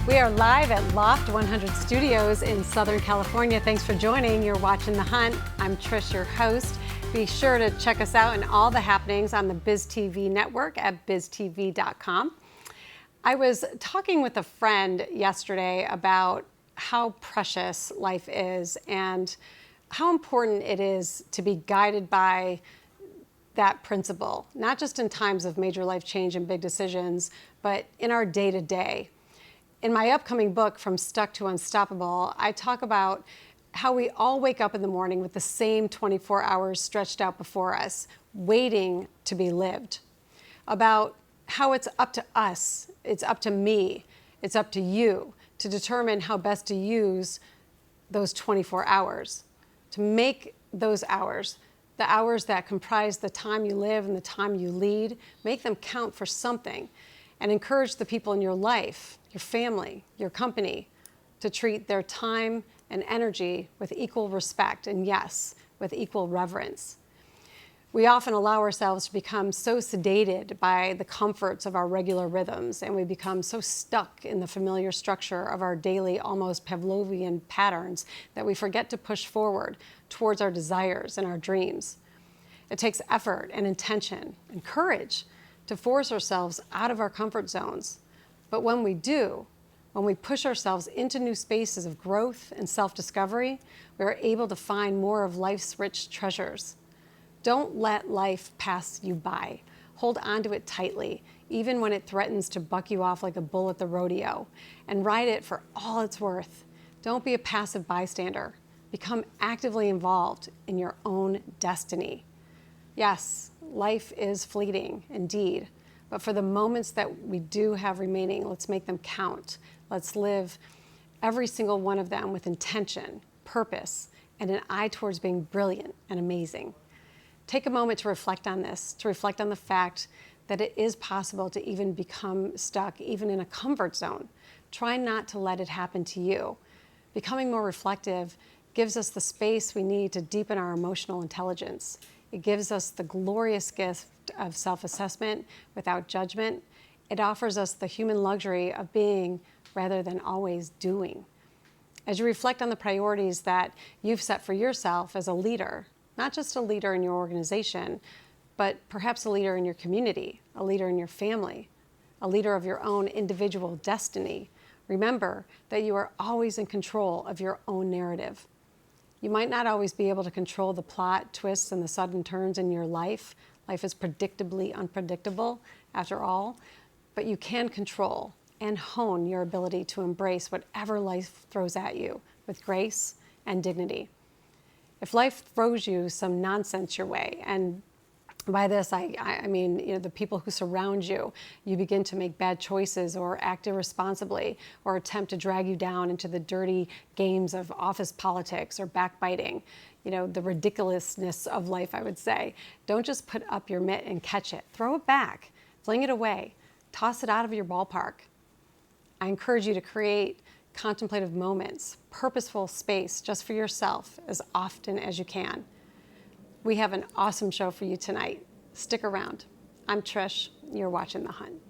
We are live at Loft 100 Studios in Southern California. Thanks for joining. You're watching The Hunt. I'm Trish, your host. Be sure to check us out and all the happenings on the BizTV network at biztv.com. I was talking with a friend yesterday about how precious life is and how important it is to be guided by that principle, not just in times of major life change and big decisions, but in our day-to-day. In my upcoming book, From Stuck to Unstoppable, I talk about how we all wake up in the morning with the same 24 hours stretched out before us, waiting to be lived. About how it's up to us, it's up to me, it's up to you to determine how best to use those 24 hours, to make those hours, the hours that comprise the time you live and the time you lead, make them count for something, and encourage the people in your life, your family, your company, to treat their time and energy with equal respect and, yes, with equal reverence. We often allow ourselves to become so sedated by the comforts of our regular rhythms, and we become so stuck in the familiar structure of our daily, almost Pavlovian patterns that we forget to push forward towards our desires and our dreams. It takes effort and intention and courage to force ourselves out of our comfort zones. But when we do, when we push ourselves into new spaces of growth and self-discovery, we are able to find more of life's rich treasures. Don't let life pass you by. Hold on to it tightly, even when it threatens to buck you off like a bull at the rodeo, and ride it for all it's worth. Don't be a passive bystander. Become actively involved in your own destiny. Yes, life is fleeting, indeed, but for the moments that we do have remaining, let's make them count. Let's live every single one of them with intention, purpose, and an eye towards being brilliant and amazing. Take a moment to reflect on this, to reflect on the fact that it is possible to even become stuck, even in a comfort zone. Try not to let it happen to you. Becoming more reflective gives us the space we need to deepen our emotional intelligence. It gives us the glorious gift of self-assessment without judgment. It offers us the human luxury of being rather than always doing. As you reflect on the priorities that you've set for yourself as a leader, not just a leader in your organization, but perhaps a leader in your community, a leader in your family, a leader of your own individual destiny, remember that you are always in control of your own narrative. You might not always be able to control the plot, twists, and the sudden turns in your life. Life is predictably unpredictable, after all, but you can control and hone your ability to embrace whatever life throws at you with grace and dignity. If life throws you some nonsense your way, and by this, I mean, the people who surround you, you begin to make bad choices or act irresponsibly or attempt to drag you down into the dirty games of office politics or backbiting, the ridiculousness of life, I would say. Don't just put up your mitt and catch it. Throw it back, fling it away, toss it out of your ballpark. I encourage you to create contemplative moments, purposeful space just for yourself as often as you can. We have an awesome show for you tonight. Stick around. I'm Trish. You're watching The Hunt.